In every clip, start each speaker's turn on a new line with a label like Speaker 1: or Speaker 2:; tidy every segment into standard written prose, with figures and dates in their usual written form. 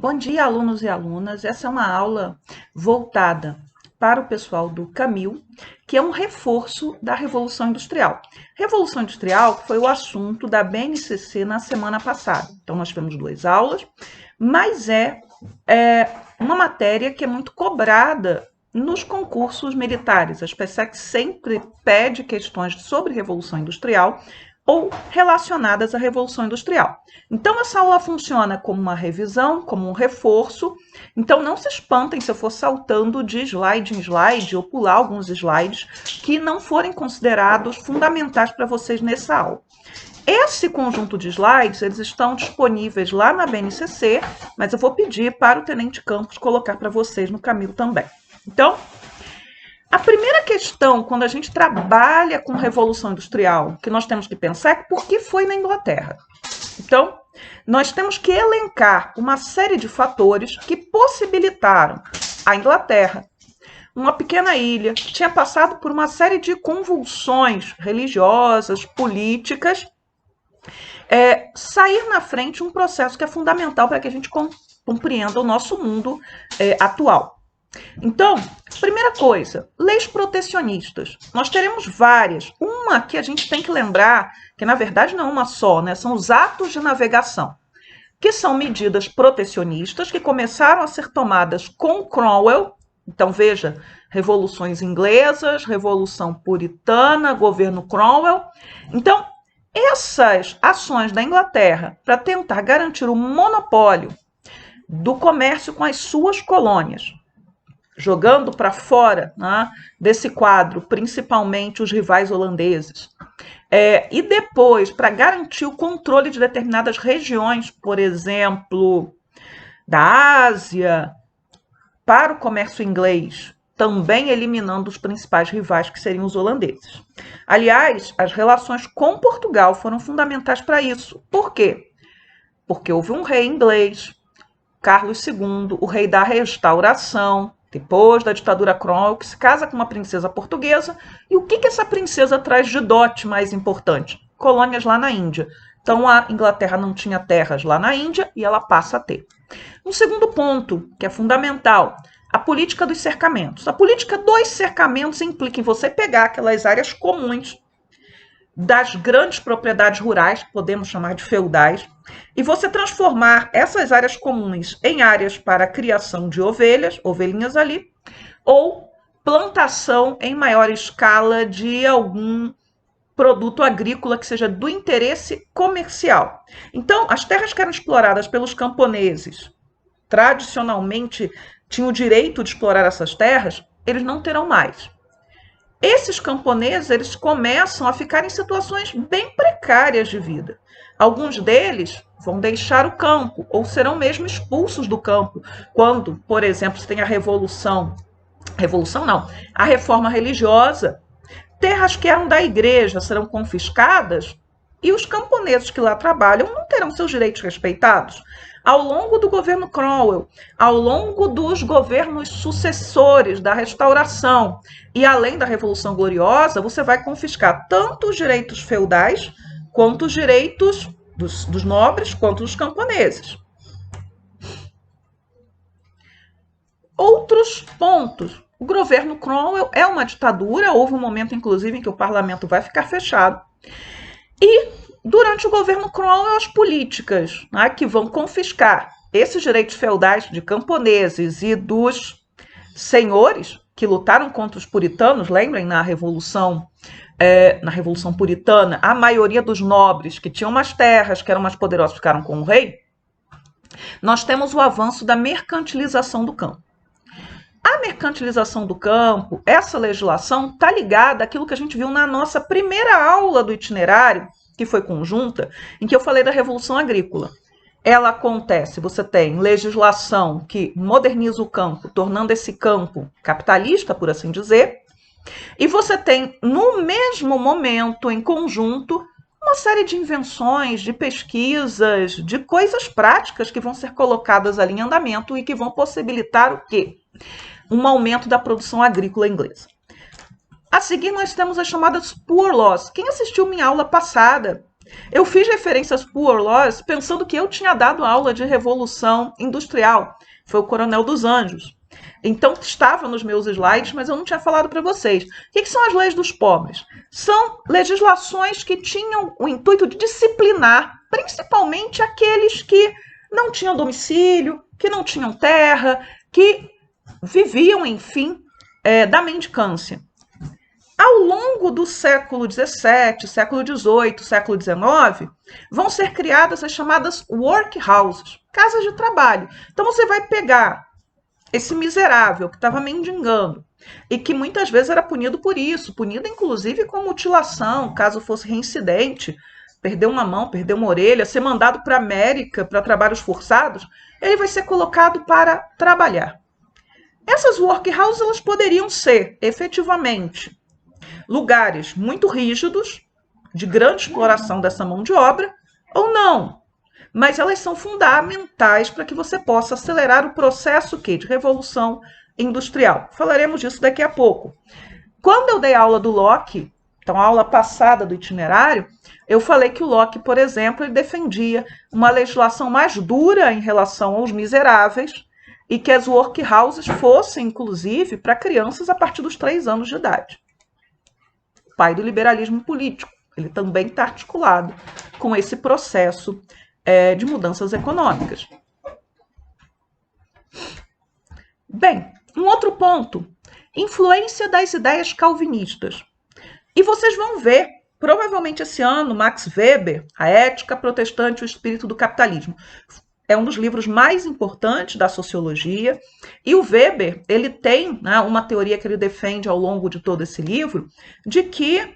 Speaker 1: Bom dia, alunos e alunas. Essa é uma aula voltada para o pessoal do Camil, que é um reforço da Revolução Industrial. Revolução Industrial foi o assunto da BNCC na semana passada. Então, nós tivemos 2 aulas, mas é uma matéria que é muito cobrada nos concursos militares. A SpaceX sempre pede questões sobre Revolução Industrial ou relacionadas à Revolução Industrial. Então, essa aula funciona como uma revisão, como um reforço. Então, não se espantem se eu for saltando de slide em slide ou pular alguns slides que não forem considerados fundamentais para vocês nessa aula. Esse conjunto de slides, eles estão disponíveis lá na BNCC, mas eu vou pedir para o Tenente Campos colocar para vocês no Camil também. Então, a primeira questão, quando a gente trabalha com Revolução Industrial, que nós temos que pensar é por que foi na Inglaterra. Então, nós temos que elencar uma série de fatores que possibilitaram a Inglaterra, uma pequena ilha, que tinha passado por uma série de convulsões religiosas, políticas, sair na frente um processo que é fundamental para que a gente compreenda o nosso mundo atual. Então, primeira coisa, leis protecionistas. Nós teremos várias. Uma que a gente tem que lembrar, que na verdade não é uma só, né? São os atos de navegação, que são medidas protecionistas que começaram a ser tomadas com Cromwell. Então, veja, revoluções inglesas, Revolução Puritana, governo Cromwell. Então, essas ações da Inglaterra para tentar garantir o monopólio do comércio com as suas colônias, jogando para fora, né, desse quadro, principalmente os rivais holandeses. E depois, para garantir o controle de determinadas regiões, por exemplo, da Ásia, para o comércio inglês, também eliminando os principais rivais, que seriam os holandeses. Aliás, as relações com Portugal foram fundamentais para isso. Por quê? Porque houve um rei inglês, Carlos II, o rei da Restauração, depois da ditadura Cromwell, que se casa com uma princesa portuguesa. E o que essa princesa traz de dote mais importante? Colônias lá na Índia. Então, a Inglaterra não tinha terras lá na Índia e ela passa a ter. Um segundo ponto, que é fundamental, a política dos cercamentos. A política dos cercamentos implica em você pegar aquelas áreas comuns das grandes propriedades rurais, que podemos chamar de feudais, e você transformar essas áreas comuns em áreas para a criação de ovelhas, ovelhinhas ali, ou plantação em maior escala de algum produto agrícola que seja do interesse comercial. Então, as terras que eram exploradas pelos camponeses, tradicionalmente tinham o direito de explorar essas terras, eles não terão mais. Esses camponeses, eles começam a ficar em situações bem precárias de vida. Alguns deles vão deixar o campo, ou serão mesmo expulsos do campo, quando, por exemplo, se tem a a reforma religiosa. Terras que eram da igreja serão confiscadas e os camponeses que lá trabalham não terão seus direitos respeitados. Ao longo do governo Cromwell, ao longo dos governos sucessores da Restauração e além da Revolução Gloriosa, você vai confiscar tanto os direitos feudais quanto os direitos dos nobres, quanto dos camponeses. Outros pontos. O governo Cromwell é uma ditadura, houve um momento, inclusive, em que o parlamento vai ficar fechado. E durante o governo Cromwell, as políticas, né, que vão confiscar esses direitos feudais de camponeses e dos senhores que lutaram contra os puritanos, lembrem, na Revolução Puritana, a maioria dos nobres que tinham mais terras, que eram mais poderosos, ficaram com o rei. Nós temos o avanço da mercantilização do campo. A mercantilização do campo, essa legislação, está ligada àquilo que a gente viu na nossa primeira aula do itinerário, que foi conjunta, em que eu falei da Revolução Agrícola. Ela acontece, você tem legislação que moderniza o campo, tornando esse campo capitalista, por assim dizer, e você tem, no mesmo momento, em conjunto, uma série de invenções, de pesquisas, de coisas práticas que vão ser colocadas ali em andamento e que vão possibilitar o quê? Um aumento da produção agrícola inglesa. A seguir, nós temos as chamadas Poor Laws. Quem assistiu minha aula passada Eu fiz referências Poor Laws pensando que eu tinha dado aula de Revolução Industrial. Foi o Coronel dos Anjos. Então estava nos meus slides, mas eu não tinha falado para vocês. O que são as leis dos pobres? São legislações que tinham o intuito de disciplinar, principalmente aqueles que não tinham domicílio, que não tinham terra, que viviam, enfim, da mendicância. Ao longo do século XVII, século XVIII, século XIX, vão ser criadas as chamadas workhouses, casas de trabalho. Então você vai pegar esse miserável que estava mendigando e que muitas vezes era punido por isso, punido inclusive com mutilação, caso fosse reincidente, perder uma mão, perder uma orelha, ser mandado para a América para trabalhos forçados, ele vai ser colocado para trabalhar. Essas workhouses elas poderiam ser, efetivamente, lugares muito rígidos, de grande exploração dessa mão de obra, ou não. Mas elas são fundamentais para que você possa acelerar o processo de revolução industrial. Falaremos disso daqui a pouco. Quando eu dei aula do Locke, então a aula passada do itinerário, eu falei que o Locke, por exemplo, ele defendia uma legislação mais dura em relação aos miseráveis e que as workhouses fossem, inclusive, para crianças a partir dos 3 anos de idade. Pai do liberalismo político. Ele também está articulado com esse processo de mudanças econômicas. Bem, um outro ponto, influência das ideias calvinistas. E vocês vão ver, provavelmente esse ano, Max Weber, A Ética Protestante e o Espírito do Capitalismo. É um dos livros mais importantes da sociologia. E o Weber, ele tem uma teoria que ele defende ao longo de todo esse livro, de que,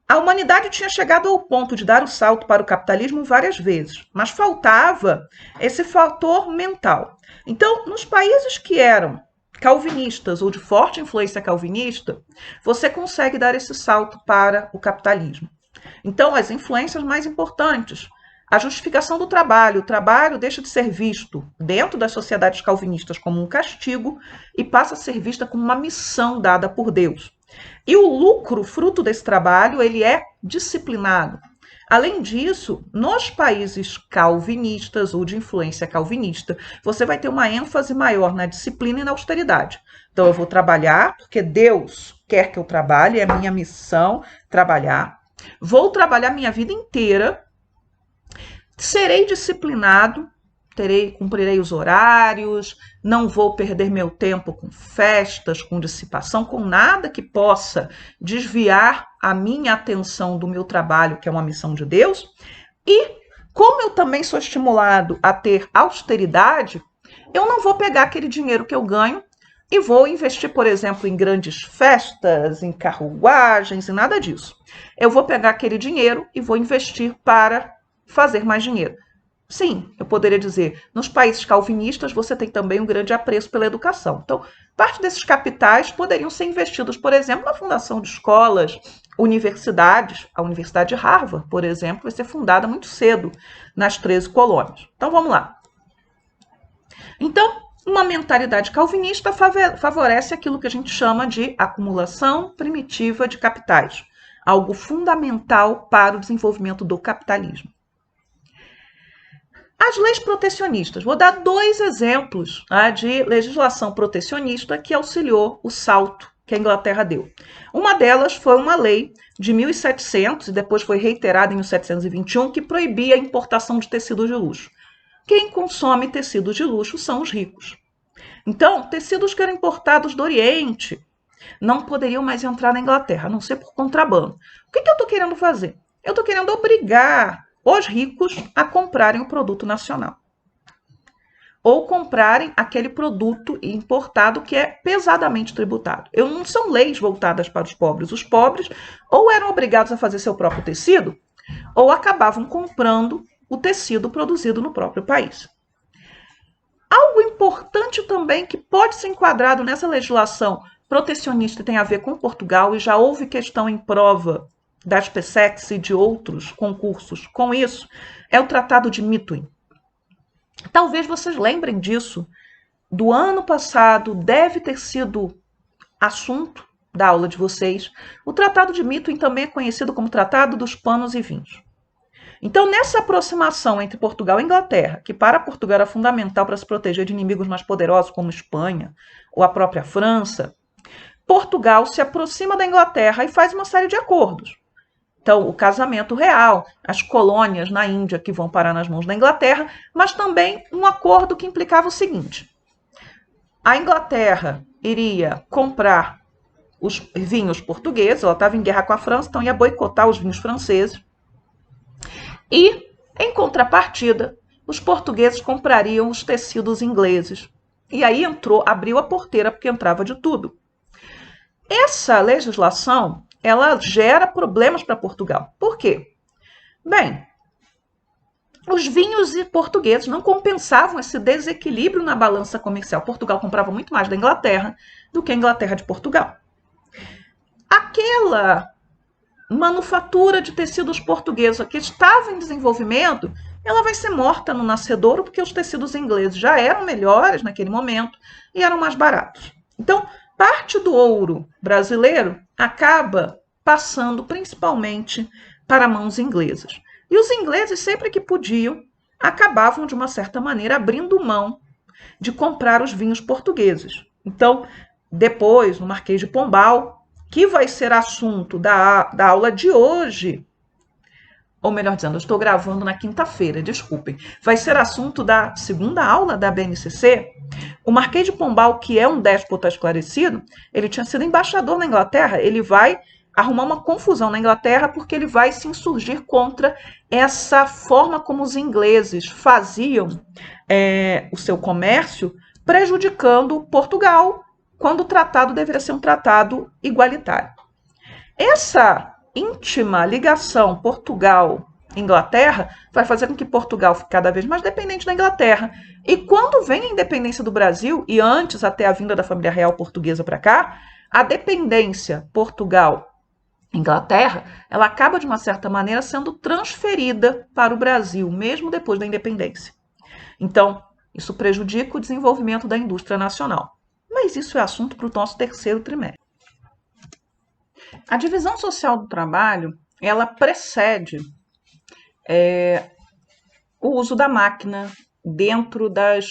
Speaker 1: a humanidade tinha chegado ao ponto de dar o salto para o capitalismo várias vezes, mas faltava esse fator mental. Então, nos países que eram calvinistas ou de forte influência calvinista, você consegue dar esse salto para o capitalismo. Então, as influências mais importantes, a justificação do trabalho. O trabalho deixa de ser visto dentro das sociedades calvinistas como um castigo e passa a ser vista como uma missão dada por Deus. E o lucro, fruto desse trabalho, ele é disciplinado. Além disso, nos países calvinistas ou de influência calvinista, você vai ter uma ênfase maior na disciplina e na austeridade. Então, eu vou trabalhar porque Deus quer que eu trabalhe, é minha missão trabalhar. Vou trabalhar minha vida inteira. Serei disciplinado, cumprirei os horários, não vou perder meu tempo com festas, com dissipação, com nada que possa desviar a minha atenção do meu trabalho, que é uma missão de Deus. E como eu também sou estimulado a ter austeridade, eu não vou pegar aquele dinheiro que eu ganho e vou investir, por exemplo, em grandes festas, em carruagens e nada disso. Eu vou pegar aquele dinheiro e vou investir para fazer mais dinheiro. Sim, eu poderia dizer, nos países calvinistas você tem também um grande apreço pela educação. Então, parte desses capitais poderiam ser investidos, por exemplo, na fundação de escolas, universidades. A Universidade de Harvard, por exemplo, vai ser fundada muito cedo nas 13 colônias. Então, vamos lá. Então, uma mentalidade calvinista favorece aquilo que a gente chama de acumulação primitiva de capitais, algo fundamental para o desenvolvimento do capitalismo. As leis protecionistas. Vou dar 2 exemplos de legislação protecionista que auxiliou o salto que a Inglaterra deu. Uma delas foi uma lei de 1700 e depois foi reiterada em 1721 que proibia a importação de tecidos de luxo. Quem consome tecidos de luxo são os ricos. Então, tecidos que eram importados do Oriente não poderiam mais entrar na Inglaterra, a não ser por contrabando. O que eu estou querendo fazer? Eu estou querendo obrigar os ricos a comprarem o produto nacional. Ou comprarem aquele produto importado que é pesadamente tributado. Não são leis voltadas para os pobres. Os pobres ou eram obrigados a fazer seu próprio tecido, ou acabavam comprando o tecido produzido no próprio país. Algo importante também que pode ser enquadrado nessa legislação protecionista e tem a ver com Portugal, e já houve questão em prova das PSECs e de outros concursos com isso, é o Tratado de Methuen. Talvez vocês lembrem disso. Do ano passado, deve ter sido assunto da aula de vocês, o Tratado de Methuen também é conhecido como Tratado dos Panos e Vinhos. Então, nessa aproximação entre Portugal e Inglaterra, que para Portugal era fundamental para se proteger de inimigos mais poderosos como Espanha ou a própria França, Portugal se aproxima da Inglaterra e faz uma série de acordos. Então, o casamento real, as colônias na Índia que vão parar nas mãos da Inglaterra, mas também um acordo que implicava o seguinte: a Inglaterra iria comprar os vinhos portugueses, ela estava em guerra com a França, então ia boicotar os vinhos franceses. E, em contrapartida, os portugueses comprariam os tecidos ingleses. E aí abriu a porteira, porque entrava de tudo. Essa legislação, ela gera problemas para Portugal. Por quê? Bem, os vinhos portugueses não compensavam esse desequilíbrio na balança comercial. Portugal comprava muito mais da Inglaterra do que a Inglaterra de Portugal. Aquela manufatura de tecidos portugueses que estava em desenvolvimento, ela vai ser morta no nascedouro, porque os tecidos ingleses já eram melhores naquele momento e eram mais baratos. Então, parte do ouro brasileiro acaba passando principalmente para mãos inglesas. E os ingleses, sempre que podiam, acabavam, de uma certa maneira, abrindo mão de comprar os vinhos portugueses. Então, depois, no Marquês de Pombal, que vai ser assunto da aula de hoje, ou melhor dizendo, eu estou gravando na quinta-feira, desculpem, vai ser assunto da segunda aula da BNCC. O Marquês de Pombal, que é um déspota esclarecido, ele tinha sido embaixador na Inglaterra, ele vai arrumar uma confusão na Inglaterra porque ele vai se insurgir contra essa forma como os ingleses faziam o seu comércio, prejudicando Portugal, quando o tratado deveria ser um tratado igualitário. Essa íntima ligação Portugal-Inglaterra vai fazer com que Portugal fique cada vez mais dependente da Inglaterra. E quando vem a independência do Brasil, e antes até a vinda da família real portuguesa para cá, a dependência Portugal-Inglaterra, ela acaba de uma certa maneira sendo transferida para o Brasil, mesmo depois da independência. Então, isso prejudica o desenvolvimento da indústria nacional. Mas isso é assunto para o nosso terceiro trimestre. A divisão social do trabalho, ela precede o uso da máquina dentro das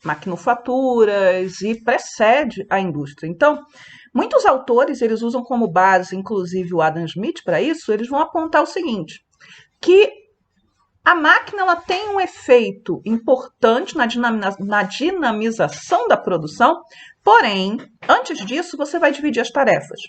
Speaker 1: maquinofaturas e precede a indústria. Então, muitos autores, eles usam como base, inclusive o Adam Smith para isso, eles vão apontar o seguinte, que a máquina ela tem um efeito importante na dinamização da produção, porém, antes disso, você vai dividir as tarefas.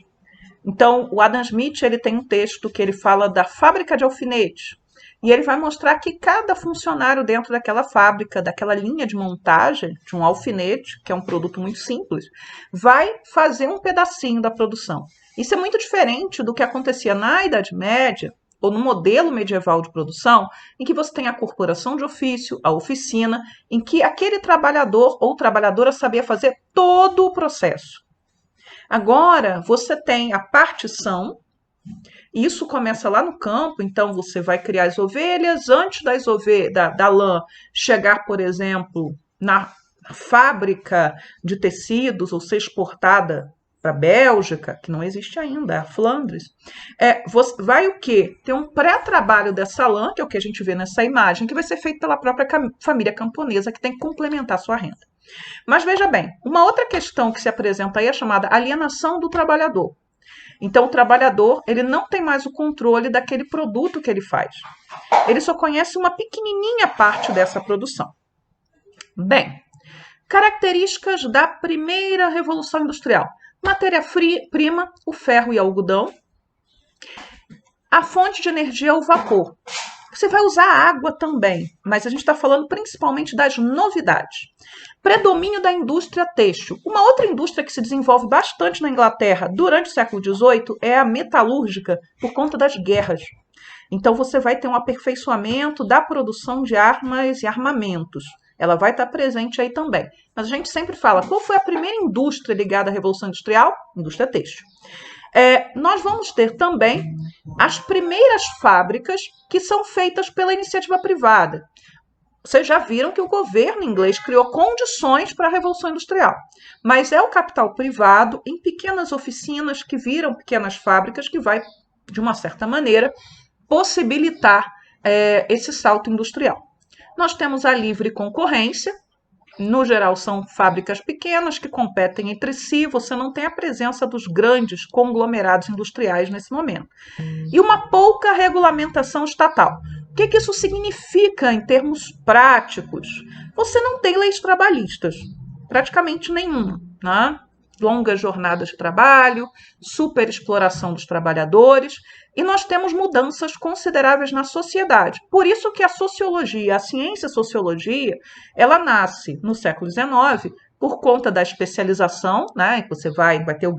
Speaker 1: Então, o Adam Smith ele tem um texto que ele fala da fábrica de alfinetes, e ele vai mostrar que cada funcionário dentro daquela fábrica, daquela linha de montagem de um alfinete, que é um produto muito simples, vai fazer um pedacinho da produção. Isso é muito diferente do que acontecia na Idade Média, ou no modelo medieval de produção, em que você tem a corporação de ofício, a oficina, em que aquele trabalhador ou trabalhadora sabia fazer todo o processo. Agora, você tem a partição, isso começa lá no campo, então você vai criar as ovelhas, antes da lã chegar, por exemplo, na fábrica de tecidos ou ser exportada para a Bélgica, que não existe ainda, a Flandres, vai o quê? Tem um pré-trabalho dessa lã, que é o que a gente vê nessa imagem, que vai ser feito pela própria família camponesa, que tem que complementar a sua renda. Mas veja bem, uma outra questão que se apresenta aí é chamada alienação do trabalhador. Então, o trabalhador ele não tem mais o controle daquele produto que ele faz. Ele só conhece uma pequenininha parte dessa produção. Bem, características da primeira revolução industrial. Matéria-prima, o ferro e o algodão. A fonte de energia é o vapor. Você vai usar água também, mas a gente está falando principalmente das novidades. Predomínio da indústria têxtil. Uma outra indústria que se desenvolve bastante na Inglaterra durante o século XVIII é a metalúrgica, por conta das guerras. Então você vai ter um aperfeiçoamento da produção de armas e armamentos. Ela vai estar presente aí também. Mas a gente sempre fala, qual foi a primeira indústria ligada à Revolução Industrial? Indústria têxtil. Nós vamos ter também as primeiras fábricas que são feitas pela iniciativa privada. Vocês já viram que o governo inglês criou condições para a Revolução Industrial, mas é o capital privado em pequenas oficinas que viram pequenas fábricas que vai, de uma certa maneira, possibilitar esse salto industrial. Nós temos a livre concorrência. No geral, são fábricas pequenas que competem entre si, você não tem a presença dos grandes conglomerados industriais nesse momento. E uma pouca regulamentação estatal. O que isso significa em termos práticos? Você não tem leis trabalhistas, praticamente nenhuma, né? Longas jornadas de trabalho, superexploração dos trabalhadores, e nós temos mudanças consideráveis na sociedade. Por isso que a sociologia, a ciência sociologia, ela nasce no século XIX por conta da especialização, né? Você vai ter o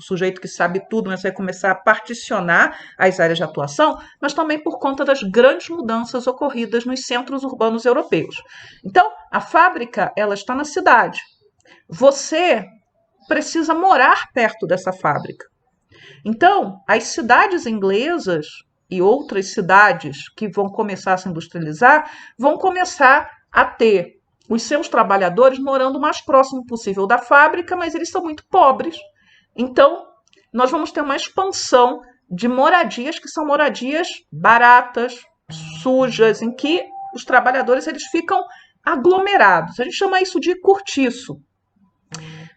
Speaker 1: sujeito que sabe tudo, mas vai começar a particionar as áreas de atuação, mas também por conta das grandes mudanças ocorridas nos centros urbanos europeus. Então, a fábrica, ela está na cidade. Você precisa morar perto dessa fábrica. Então, as cidades inglesas e outras cidades que vão começar a se industrializar vão começar a ter os seus trabalhadores morando o mais próximo possível da fábrica, mas eles são muito pobres. Então, nós vamos ter uma expansão de moradias que são moradias baratas, sujas, em que os trabalhadores eles ficam aglomerados. A gente chama isso de cortiço.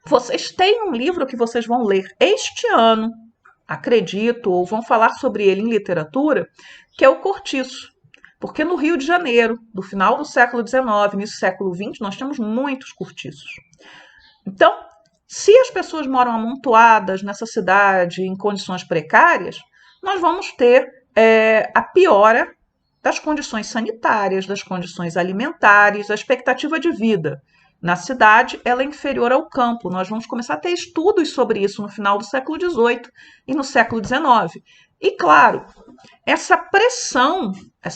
Speaker 1: Vocês têm um livro que vocês vão ler este ano, acredito, ou vão falar sobre ele em literatura, que é o Cortiço. Porque no Rio de Janeiro, do final do século XIX, início do século XX, nós temos muitos cortiços. Então, se as pessoas moram amontoadas nessa cidade em condições precárias, nós vamos ter a piora das condições sanitárias, das condições alimentares, da expectativa de vida. Na cidade, ela é inferior ao campo. Nós vamos começar a ter estudos sobre isso no final do século XVIII e no século XIX. E, claro, essa pressão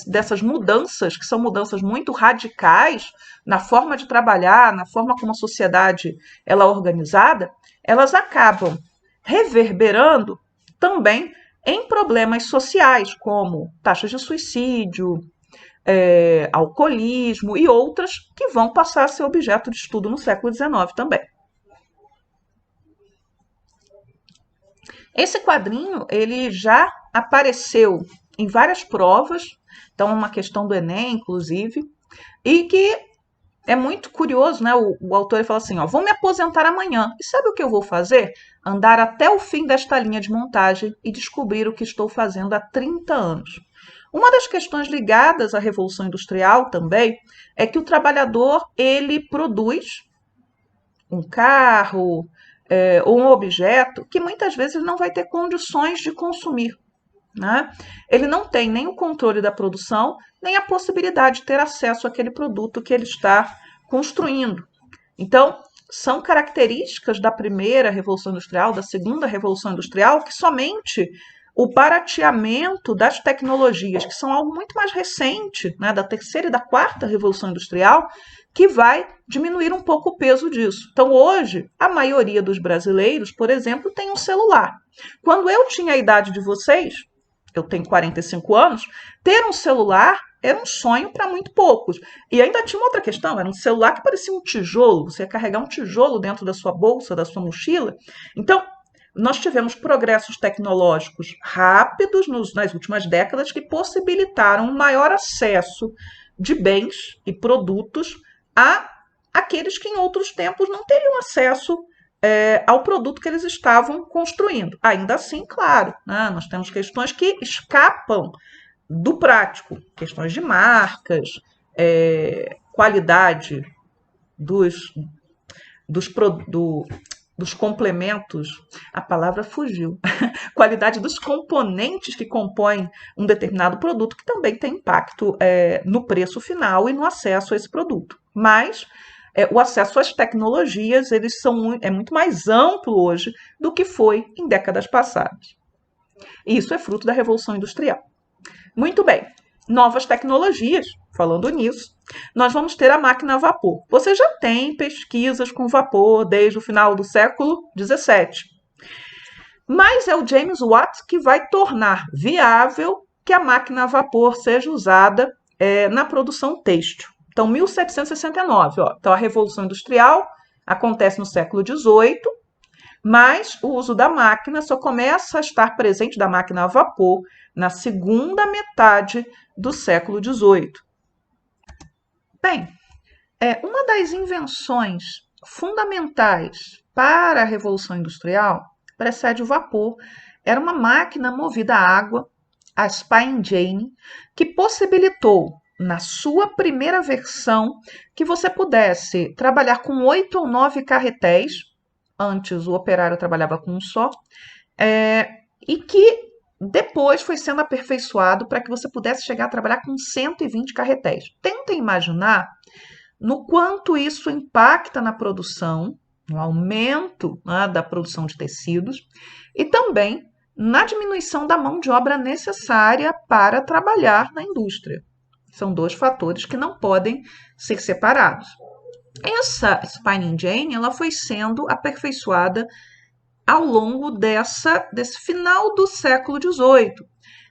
Speaker 1: dessas mudanças, que são mudanças muito radicais na forma de trabalhar, na forma como a sociedade ela é organizada, elas acabam reverberando também em problemas sociais, como taxas de suicídio, alcoolismo e outras que vão passar a ser objeto de estudo no século XIX também. Esse quadrinho ele já apareceu em várias provas, então é uma questão do Enem, inclusive, e que é muito curioso, né? O autor ele fala assim, ó, vou me aposentar amanhã, e sabe o que eu vou fazer? Andar até o fim desta linha de montagem e descobrir o que estou fazendo há 30 anos. Uma das questões ligadas à Revolução Industrial também é que o trabalhador ele produz um carro ou um objeto que muitas vezes não vai ter condições de consumir, né? Ele não tem nem o controle da produção, nem a possibilidade de ter acesso àquele produto que ele está construindo. Então, são características da primeira Revolução Industrial, da segunda Revolução Industrial, que somente o barateamento das tecnologias, que são algo muito mais recente, né, da terceira e da quarta Revolução Industrial, que vai diminuir um pouco o peso disso. Então, hoje, a maioria dos brasileiros, por exemplo, tem um celular. Quando eu tinha a idade de vocês, eu tenho 45 anos, ter um celular era um sonho para muito poucos. E ainda tinha uma outra questão, era um celular que parecia um tijolo, você ia carregar um tijolo dentro da sua bolsa, da sua mochila. Então, nós tivemos progressos tecnológicos rápidos nas últimas décadas que possibilitaram um maior acesso de bens e produtos a aqueles que em outros tempos não teriam acesso ao produto que eles estavam construindo. Ainda assim, claro, né, nós temos questões que escapam do prático, questões de marcas, qualidade dos complementos, a palavra fugiu, qualidade dos componentes que compõem um determinado produto, que também tem impacto no preço final e no acesso a esse produto. Mas o acesso às tecnologias é muito mais amplo hoje do que foi em décadas passadas. E isso é fruto da Revolução Industrial. Muito bem, novas tecnologias, falando nisso, nós vamos ter a máquina a vapor. Você já tem pesquisas com vapor desde o final do século XVII. Mas é o James Watt que vai tornar viável que a máquina a vapor seja usada na produção têxtil. Então, 1769, ó. Então, a Revolução Industrial acontece no século XVIII, mas o uso da máquina só começa a estar presente da máquina a vapor na segunda metade do século XVIII. Bem, uma das invenções fundamentais para a Revolução Industrial precede o vapor. Era uma máquina movida a água, a Spine Jane, que possibilitou, na sua primeira versão, que você pudesse trabalhar com 8 ou 9 carretéis. Antes o operário trabalhava com um só, e que depois foi sendo aperfeiçoado para que você pudesse chegar a trabalhar com 120 carretéis. Tentem imaginar no quanto isso impacta na produção, no aumento, né, da produção de tecidos e também na diminuição da mão de obra necessária para trabalhar na indústria. São dois fatores que não podem ser separados. Essa Spinning Jane ela foi sendo aperfeiçoada ao longo desse final do século XVIII,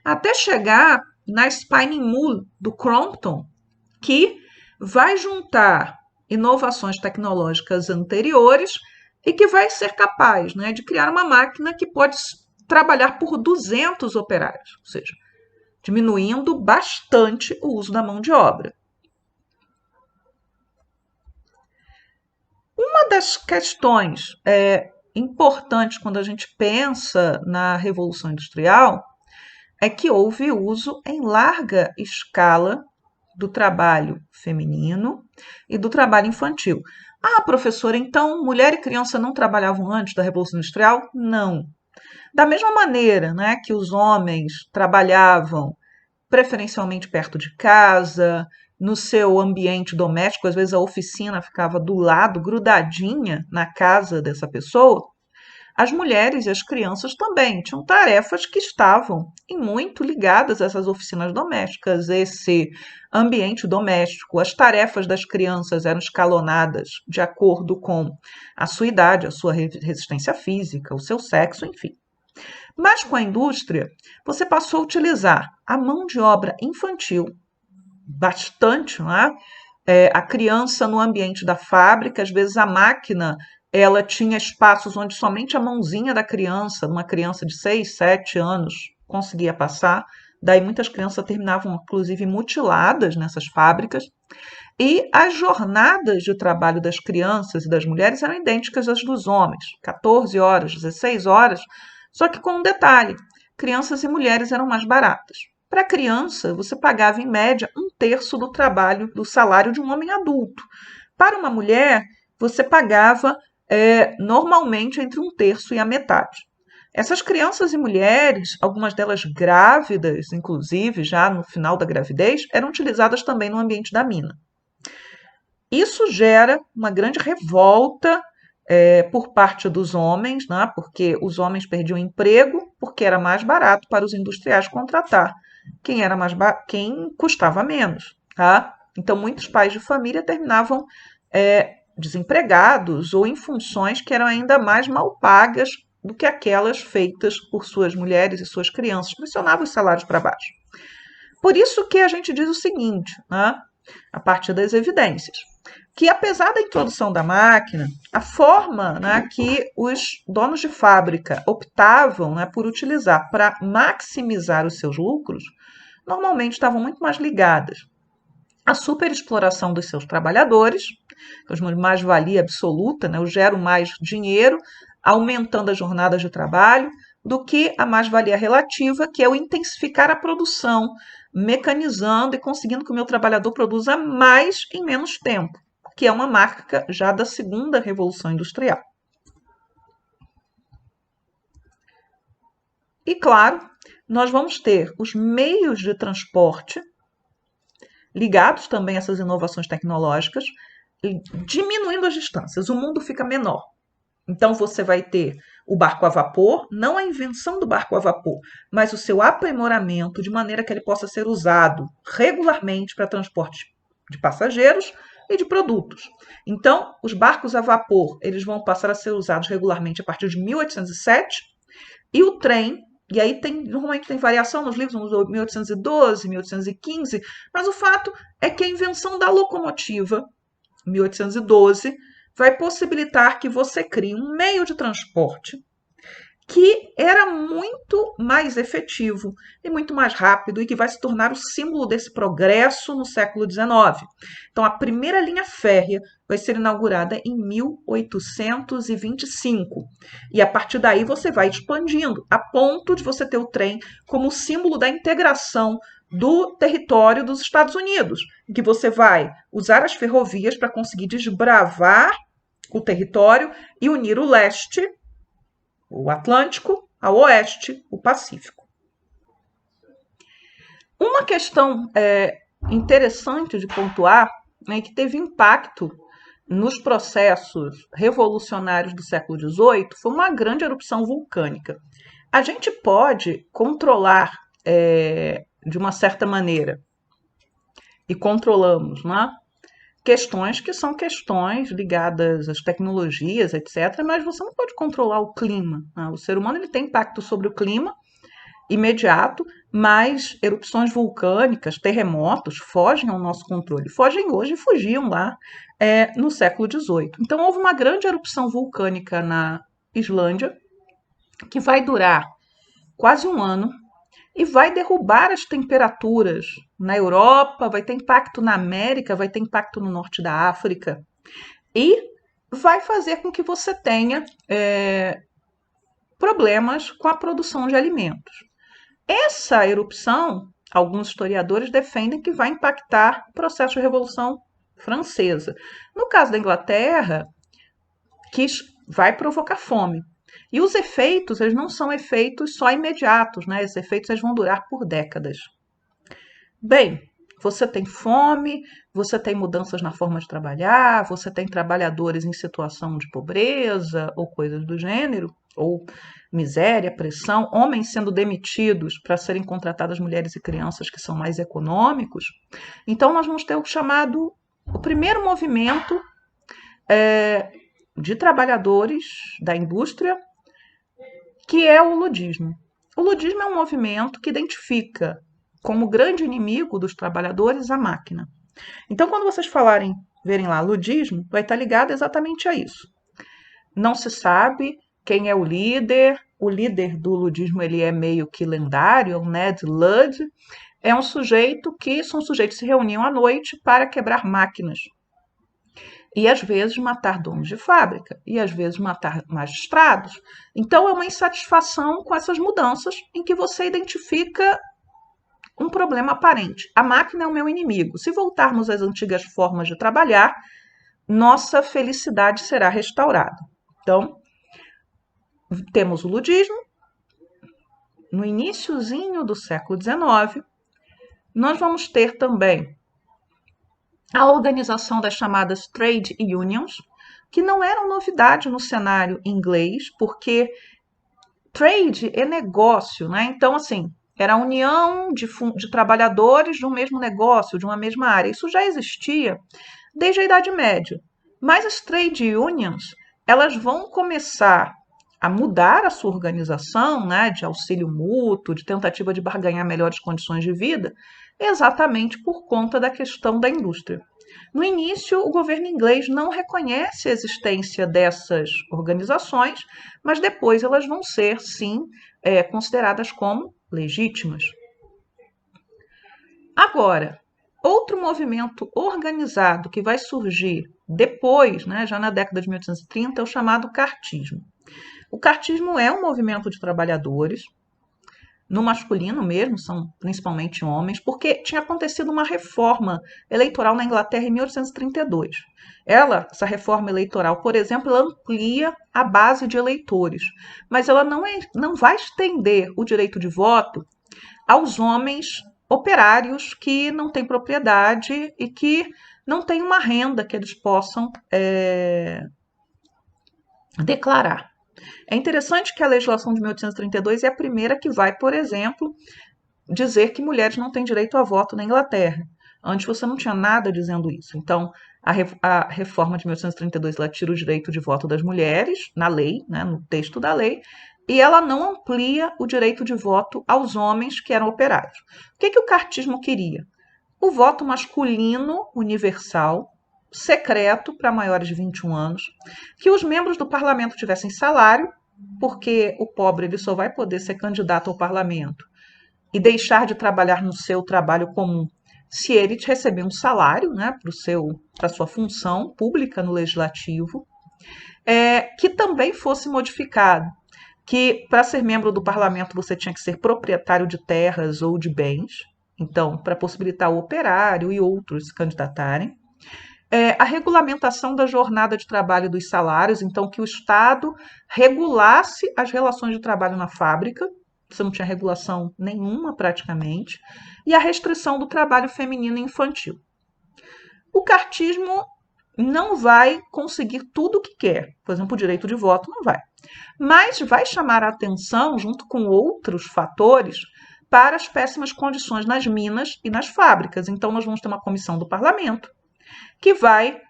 Speaker 1: até chegar na Spinning Mule do Crompton, que vai juntar inovações tecnológicas anteriores e que vai ser capaz, né, de criar uma máquina que pode trabalhar por 200 operários, ou seja, diminuindo bastante o uso da mão de obra. Uma das questões importantes quando a gente pensa na Revolução Industrial é que houve uso em larga escala do trabalho feminino e do trabalho infantil. Ah, professora, então mulher e criança não trabalhavam antes da Revolução Industrial? Não. Da mesma maneira, né, que os homens trabalhavam preferencialmente perto de casa, no seu ambiente doméstico, às vezes a oficina ficava do lado, grudadinha na casa dessa pessoa, as mulheres e as crianças também tinham tarefas que estavam e muito ligadas a essas oficinas domésticas, esse ambiente doméstico. As tarefas das crianças eram escalonadas de acordo com a sua idade, a sua resistência física, o seu sexo, enfim. Mas com a indústria, você passou a utilizar a mão de obra infantil bastante, não é? A criança no ambiente da fábrica, às vezes a máquina ela tinha espaços onde somente a mãozinha da criança, uma criança de 6, 7 anos, conseguia passar. Daí muitas crianças terminavam, inclusive, mutiladas nessas fábricas. E as jornadas de trabalho das crianças e das mulheres eram idênticas às dos homens, 14 horas, 16 horas, só que com um detalhe, crianças e mulheres eram mais baratas. Para a criança, você pagava em média 1/3 do trabalho, do salário de um homem adulto. Para uma mulher, você pagava normalmente entre 1/3 e a metade. Essas crianças e mulheres, algumas delas grávidas, inclusive já no final da gravidez, eram utilizadas também no ambiente da mina. Isso gera uma grande revolta por parte dos homens, né? Porque os homens perdiam emprego porque era mais barato para os industriais contratar quem custava menos, tá? Então muitos pais de família terminavam desempregados ou em funções que eram ainda mais mal pagas do que aquelas feitas por suas mulheres e suas crianças, pressionavam os salários para baixo. Por isso que a gente diz o seguinte, né? A partir das evidências, que apesar da introdução da máquina, a forma, né, que os donos de fábrica optavam, né, por utilizar para maximizar os seus lucros, normalmente estavam muito mais ligadas à superexploração dos seus trabalhadores, mais-valia absoluta, né, eu gero mais dinheiro, aumentando as jornadas de trabalho, do que a mais-valia relativa, que é o intensificar a produção, mecanizando e conseguindo que o meu trabalhador produza mais em menos tempo, que é uma marca já da segunda Revolução Industrial. E, claro, nós vamos ter os meios de transporte ligados também a essas inovações tecnológicas, diminuindo as distâncias, o mundo fica menor. Então, você vai ter o barco a vapor, não a invenção do barco a vapor, mas o seu aprimoramento de maneira que ele possa ser usado regularmente para transporte de passageiros e de produtos. Então, os barcos a vapor eles vão passar a ser usados regularmente a partir de 1807 e o trem E aí normalmente tem variação nos livros, nos 1812, 1815, mas o fato é que a invenção da locomotiva, 1812, vai possibilitar que você crie um meio de transporte que era muito mais efetivo e muito mais rápido e que vai se tornar o símbolo desse progresso no século XIX. Então, a primeira linha férrea vai ser inaugurada em 1825 e a partir daí você vai expandindo a ponto de você ter o trem como símbolo da integração do território dos Estados Unidos, em que você vai usar as ferrovias para conseguir desbravar o território e unir o leste, o Atlântico, ao oeste, o Pacífico. Uma questão interessante de pontuar, né, que teve impacto nos processos revolucionários do século XVIII foi uma grande erupção vulcânica. A gente pode controlar de uma certa maneira, e controlamos, né? Questões que são questões ligadas às tecnologias, etc., mas você não pode controlar o clima, né? O ser humano ele tem impacto sobre o clima imediato, mas erupções vulcânicas, terremotos, fogem ao nosso controle. Fogem hoje e fugiam lá no século XVIII. Então, houve uma grande erupção vulcânica na Islândia, que vai durar quase um ano, e vai derrubar as temperaturas na Europa, vai ter impacto na América, vai ter impacto no norte da África e vai fazer com que você tenha problemas com a produção de alimentos. Essa erupção, alguns historiadores defendem que vai impactar o processo de Revolução Francesa. No caso da Inglaterra, que vai provocar fome. E os efeitos, eles não são efeitos só imediatos, né? Esses efeitos eles vão durar por décadas. Bem, você tem fome, você tem mudanças na forma de trabalhar, você tem trabalhadores em situação de pobreza ou coisas do gênero, ou miséria, pressão, homens sendo demitidos para serem contratadas mulheres e crianças que são mais econômicos. Então, nós vamos ter o primeiro movimento de trabalhadores da indústria, que é o ludismo. O ludismo é um movimento que identifica como grande inimigo dos trabalhadores a máquina. Então, quando vocês verem lá ludismo, vai estar ligado exatamente a isso. Não se sabe quem é o líder do ludismo ele é meio que lendário, o Ned Ludd, são sujeitos que se reuniam à noite para quebrar máquinas. E às vezes matar donos de fábrica, e às vezes matar magistrados. Então é uma insatisfação com essas mudanças em que você identifica um problema aparente. A máquina é o meu inimigo. Se voltarmos às antigas formas de trabalhar, nossa felicidade será restaurada. Então, temos o ludismo. No iniciozinho do século XIX, nós vamos ter também a organização das chamadas trade unions, que não eram novidade no cenário inglês, porque trade é negócio, né? Então, assim, era a união de trabalhadores de um mesmo negócio, de uma mesma área. Isso já existia desde a Idade Média. Mas as trade unions, elas vão começar a mudar a sua organização, né, de auxílio mútuo, de tentativa de barganhar melhores condições de vida, exatamente por conta da questão da indústria. No início, o governo inglês não reconhece a existência dessas organizações, mas depois elas vão ser, sim, consideradas como legítimas. Agora, outro movimento organizado que vai surgir depois, né, já na década de 1830, é o chamado cartismo. O cartismo é um movimento de trabalhadores, no masculino mesmo, são principalmente homens, porque tinha acontecido uma reforma eleitoral na Inglaterra em 1832. Essa reforma eleitoral, por exemplo, ela amplia a base de eleitores, mas ela não vai estender o direito de voto aos homens operários que não têm propriedade e que não têm uma renda que eles possam declarar. É interessante que a legislação de 1832 é a primeira que vai, por exemplo, dizer que mulheres não têm direito a voto na Inglaterra. Antes você não tinha nada dizendo isso. Então, a reforma de 1832 ela tira o direito de voto das mulheres na lei, né, no texto da lei, e ela não amplia o direito de voto aos homens que eram operários. O que o cartismo queria? O voto masculino universal, secreto para maiores de 21 anos, que os membros do parlamento tivessem salário, porque o pobre ele só vai poder ser candidato ao parlamento e deixar de trabalhar no seu trabalho comum se ele receber um salário, né, para sua função pública no legislativo, que também fosse modificado, que para ser membro do parlamento você tinha que ser proprietário de terras ou de bens, então, para possibilitar o operário e outros se candidatarem. A regulamentação da jornada de trabalho e dos salários, então que o Estado regulasse as relações de trabalho na fábrica, você não tinha regulação nenhuma praticamente, e a restrição do trabalho feminino e infantil. O cartismo não vai conseguir tudo o que quer, por exemplo, o direito de voto não vai, mas vai chamar a atenção, junto com outros fatores, para as péssimas condições nas minas e nas fábricas. Então, nós vamos ter uma comissão do parlamento que vai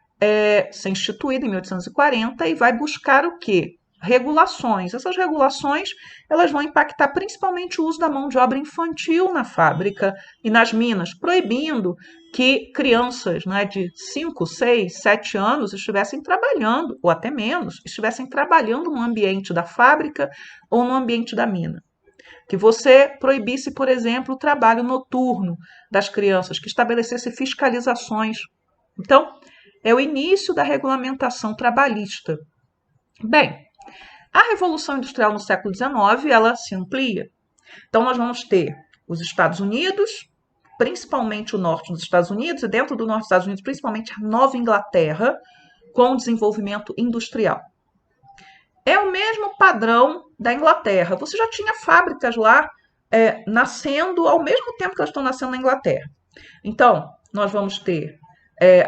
Speaker 1: ser instituída em 1840 e vai buscar o quê? Regulações. Essas regulações elas vão impactar principalmente o uso da mão de obra infantil na fábrica e nas minas, proibindo que crianças, né, de 5, 6, 7 anos estivessem trabalhando, ou até menos, estivessem trabalhando no ambiente da fábrica ou no ambiente da mina. Que você proibisse, por exemplo, o trabalho noturno das crianças, que estabelecesse fiscalizações. Então, é o início da regulamentação trabalhista. Bem, a Revolução Industrial no século XIX, ela se amplia. Então, nós vamos ter os Estados Unidos, principalmente o norte dos Estados Unidos, e dentro do norte dos Estados Unidos, principalmente a Nova Inglaterra, com o desenvolvimento industrial. É o mesmo padrão da Inglaterra. Você já tinha fábricas lá nascendo ao mesmo tempo que elas estão nascendo na Inglaterra. Então, nós vamos ter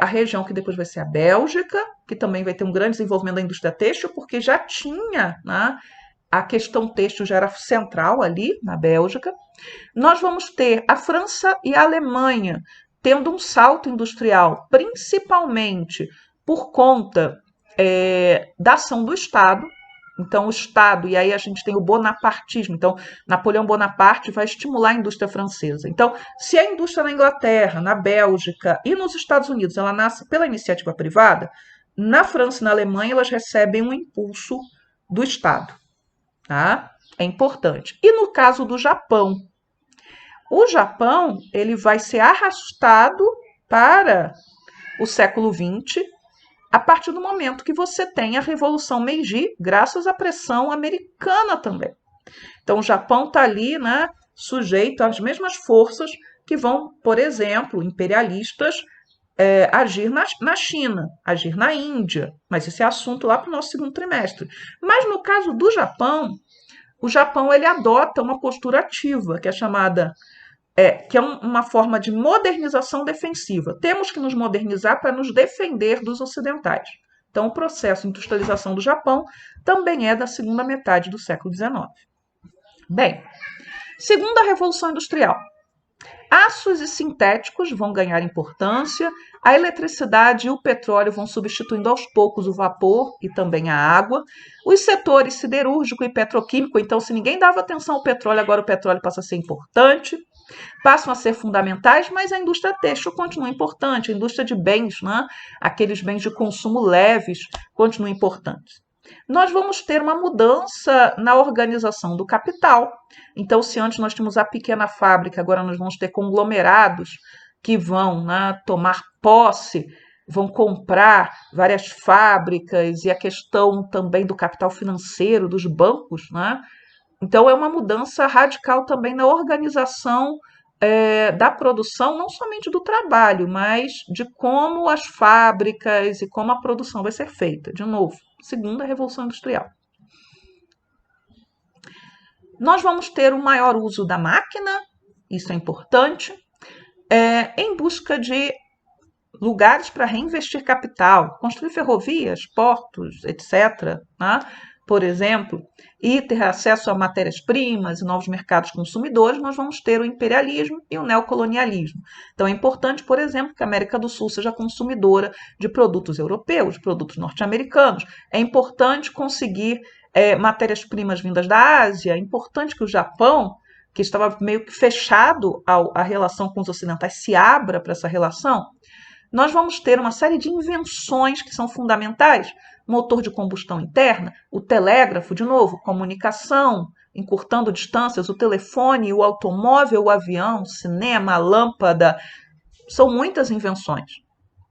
Speaker 1: a região que depois vai ser a Bélgica, que também vai ter um grande desenvolvimento da indústria têxtil, porque já tinha, né, a questão têxtil já era central ali na Bélgica. Nós vamos ter a França e a Alemanha tendo um salto industrial, principalmente por conta da ação do Estado. Então, o Estado, e aí a gente tem o bonapartismo. Então, Napoleão Bonaparte vai estimular a indústria francesa. Então, se a indústria na Inglaterra, na Bélgica e nos Estados Unidos ela nasce pela iniciativa privada, na França e na Alemanha elas recebem um impulso do Estado. Tá? É importante. E no caso do Japão, o Japão ele vai ser arrastado para o século XX, a partir do momento que você tem a Revolução Meiji, graças à pressão americana também. Então, o Japão está ali, né, sujeito às mesmas forças que vão, por exemplo, imperialistas, agir na China, agir na Índia. Mas esse é assunto lá para o nosso segundo trimestre. Mas no caso do Japão, o Japão ele adota uma postura ativa, que é chamada que é uma forma de modernização defensiva. Temos que nos modernizar para nos defender dos ocidentais. Então, o processo de industrialização do Japão também é da segunda metade do século XIX. Bem, segunda Revolução Industrial. Aços e sintéticos vão ganhar importância, a eletricidade e o petróleo vão substituindo aos poucos o vapor e também a água. Os setores siderúrgico e petroquímico, então, se ninguém dava atenção ao petróleo, agora o petróleo passa a ser importante. Passam a ser fundamentais, mas a indústria têxtil continua importante, a indústria de bens, né? Aqueles bens de consumo leves, continuam importantes. Nós vamos ter uma mudança na organização do capital. Então, se antes nós tínhamos a pequena fábrica, agora nós vamos ter conglomerados que vão, né, tomar posse, vão comprar várias fábricas, e a questão também do capital financeiro, dos bancos, né? Então, é uma mudança radical também na organização da produção, não somente do trabalho, mas de como as fábricas e como a produção vai ser feita. De novo, segunda Revolução Industrial. Nós vamos ter um maior uso da máquina, isso é importante, em busca de lugares para reinvestir capital, construir ferrovias, portos, etc., né? Por exemplo, e ter acesso a matérias-primas e novos mercados consumidores, nós vamos ter o imperialismo e o neocolonialismo. Então, é importante, por exemplo, que a América do Sul seja consumidora de produtos europeus, de produtos norte-americanos. É importante conseguir matérias-primas vindas da Ásia. É importante que o Japão, que estava meio que fechado à relação com os ocidentais, se abra para essa relação. Nós vamos ter uma série de invenções que são fundamentais. Motor de combustão interna, o telégrafo, de novo, comunicação, encurtando distâncias, o telefone, o automóvel, o avião, o cinema, a lâmpada. São muitas invenções,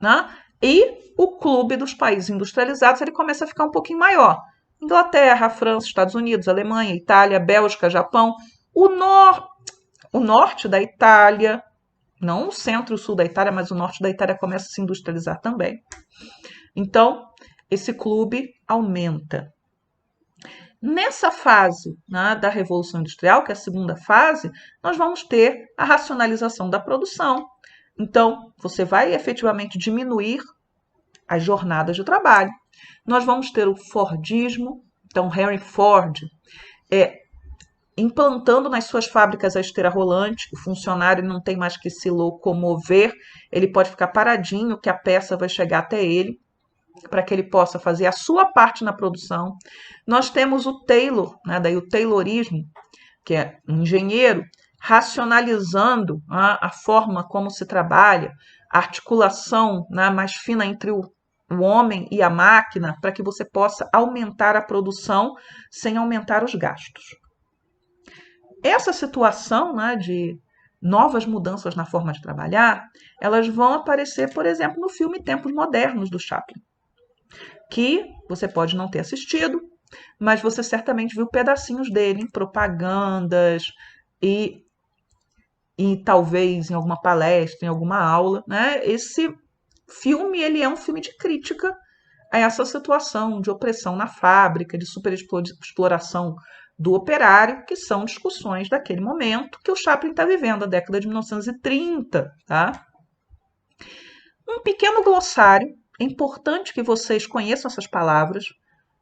Speaker 1: né? E o clube dos países industrializados ele começa a ficar um pouquinho maior. Inglaterra, França, Estados Unidos, Alemanha, Itália, Bélgica, Japão. O norte da Itália, não o centro e o sul da Itália, mas o norte da Itália começa a se industrializar também. Então, esse clube aumenta. Nessa fase, né, da Revolução Industrial, que é a segunda fase, nós vamos ter a racionalização da produção. Então, você vai efetivamente diminuir as jornadas de trabalho. Nós vamos ter o Fordismo. Então, Henry Ford implantando nas suas fábricas a esteira rolante, o funcionário não tem mais que se locomover, ele pode ficar paradinho, que a peça vai chegar até ele, para que ele possa fazer a sua parte na produção. Nós temos o Taylor, né, daí o Taylorismo, que é um engenheiro, racionalizando a forma como se trabalha, a articulação, né, mais fina entre o homem e a máquina, para que você possa aumentar a produção sem aumentar os gastos. Essa situação, né, de novas mudanças na forma de trabalhar, elas vão aparecer, por exemplo, no filme Tempos Modernos, do Chaplin, que você pode não ter assistido, mas você certamente viu pedacinhos dele em propagandas e talvez em alguma palestra, em alguma aula, né? Esse filme ele é um filme de crítica a essa situação de opressão na fábrica, de superexploração do operário, que são discussões daquele momento que o Chaplin está vivendo, a década de 1930. Tá? Um pequeno glossário, é importante que vocês conheçam essas palavras,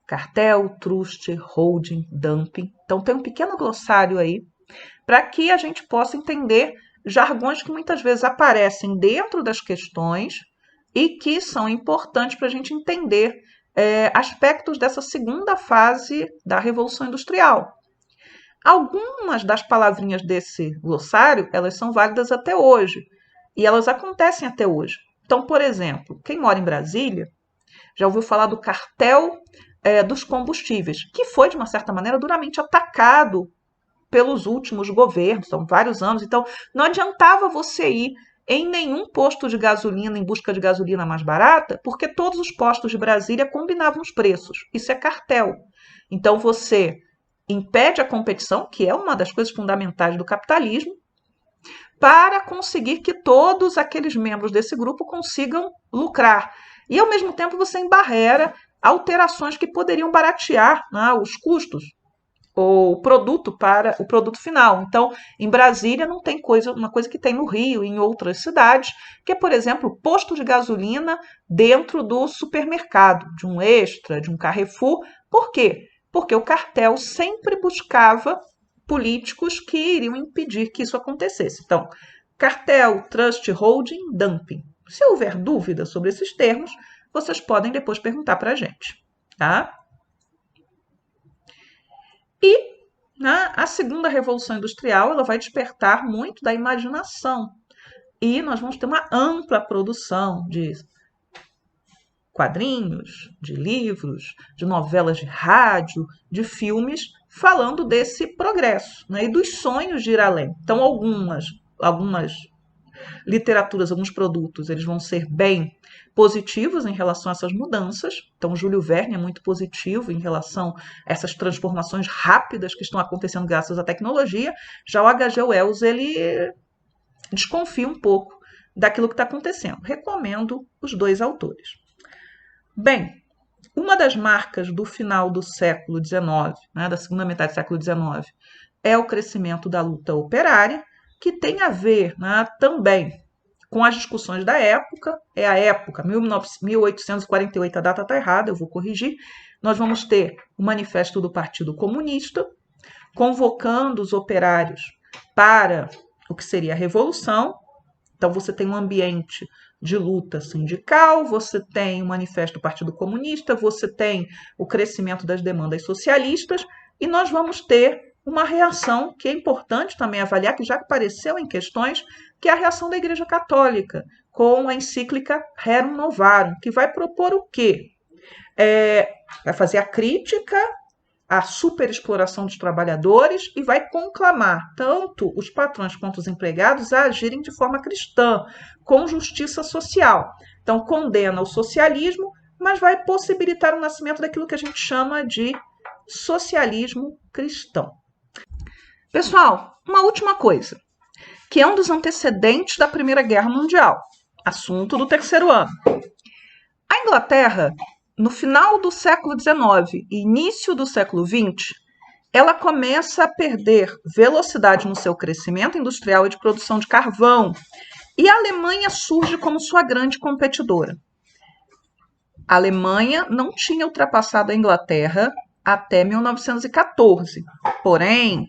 Speaker 1: cartel, trust, holding, dumping. Então tem um pequeno glossário aí, para que a gente possa entender jargões que muitas vezes aparecem dentro das questões e que são importantes para a gente entender aspectos dessa segunda fase da Revolução Industrial. Algumas das palavrinhas desse glossário, elas são válidas até hoje, e elas acontecem até hoje. Então, por exemplo, quem mora em Brasília já ouviu falar do cartel dos combustíveis, que foi, de uma certa maneira, duramente atacado pelos últimos governos, são vários anos. Então, não adiantava você ir em nenhum posto de gasolina em busca de gasolina mais barata, porque todos os postos de Brasília combinavam os preços. Isso é cartel. Então, você impede a competição, que é uma das coisas fundamentais do capitalismo, para conseguir que todos aqueles membros desse grupo consigam lucrar. E, ao mesmo tempo, você embarrera alterações que poderiam baratear, né, os custos o produto para o produto final. Então, em Brasília não tem uma coisa que tem no Rio e em outras cidades, que é, por exemplo, posto de gasolina dentro do supermercado, de um Extra, de um Carrefour. Por quê? Porque o cartel sempre buscava políticos que iriam impedir que isso acontecesse. Então, cartel, trust, holding, dumping. Se houver dúvida sobre esses termos, vocês podem depois perguntar para a gente, tá? E a segunda Revolução Industrial ela vai despertar muito da imaginação. E nós vamos ter uma ampla produção de quadrinhos, de livros, de novelas de rádio, de filmes, falando desse progresso, né, e dos sonhos de ir além. Então, algumas literaturas, alguns produtos, eles vão ser bem positivos em relação a essas mudanças. Então, Júlio Verne é muito positivo em relação a essas transformações rápidas que estão acontecendo graças à tecnologia. Já o H.G. Wells, ele desconfia um pouco daquilo que está acontecendo. Recomendo os dois autores. Bem, uma das marcas do final do século XIX, né, da segunda metade do século XIX, é o crescimento da luta operária, que tem a ver, né, também com as discussões da época. É a época, 1848, a data está errada, eu vou corrigir. Nós vamos ter o Manifesto do Partido Comunista, convocando os operários para o que seria a Revolução. Então, você tem um ambiente de luta sindical, você tem o Manifesto do Partido Comunista, você tem o crescimento das demandas socialistas, e nós vamos ter uma reação que é importante também avaliar, que já apareceu em questões, que é a reação da Igreja Católica, com a encíclica Rerum Novarum, que vai propor o quê? Vai fazer a crítica à superexploração dos trabalhadores e vai conclamar tanto os patrões quanto os empregados a agirem de forma cristã, com justiça social. Então, condena o socialismo, mas vai possibilitar o nascimento daquilo que a gente chama de socialismo cristão. Pessoal, uma última coisa, que é um dos antecedentes da Primeira Guerra Mundial, assunto do terceiro ano. A Inglaterra, no final do século XIX e início do século XX, ela começa a perder velocidade no seu crescimento industrial e de produção de carvão, e a Alemanha surge como sua grande competidora. A Alemanha não tinha ultrapassado a Inglaterra até 1914, porém,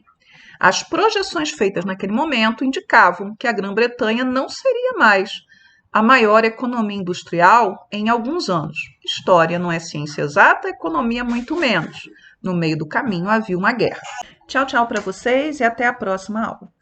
Speaker 1: as projeções feitas naquele momento indicavam que a Grã-Bretanha não seria mais a maior economia industrial em alguns anos. História não é ciência exata, economia muito menos. No meio do caminho havia uma guerra. Tchau, tchau para vocês e até a próxima aula.